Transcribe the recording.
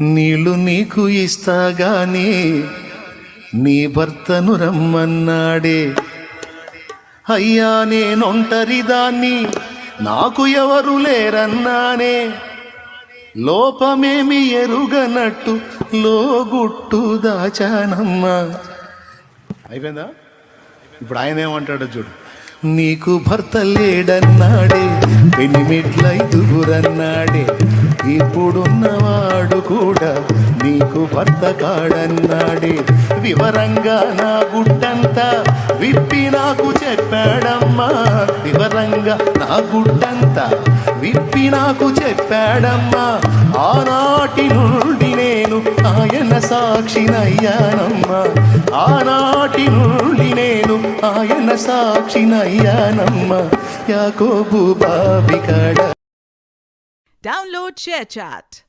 నీళ్ళు నీకు ఇస్తాగాని నీ భర్తను రమ్మన్నాడే. అయ్యా నేనొంటరిదాన్ని, నాకు ఎవరు లేరన్నానే. లోపమేమి ఎరుగనట్టు లోగుట్టు దాచానమ్మా. అయిపోయిందా? ఇప్పుడు ఆయన ఏమంటాడో చూడు. నీకు భర్త లేడన్నాడే, పెనిమిట్లైదుగురన్నాడే. ఇప్పుడున్నవాడు కూడా నీకు భర్త కాడన్నాడే. వివరంగా నా గుట్టంతా విప్పి నాకు చెప్పాడమ్మా. వివరంగా నా గుట్టంతా విప్పి నాకు చెప్పాడమ్మా. ఆనాటి నుండి నేను ఆయన సాక్షినయ్యానమ్మా. ఆనాటి నుండి నేను ఆయన సాక్షినయ్యానమ్మా. యాకోబు బావికాడ. Download ShareChat.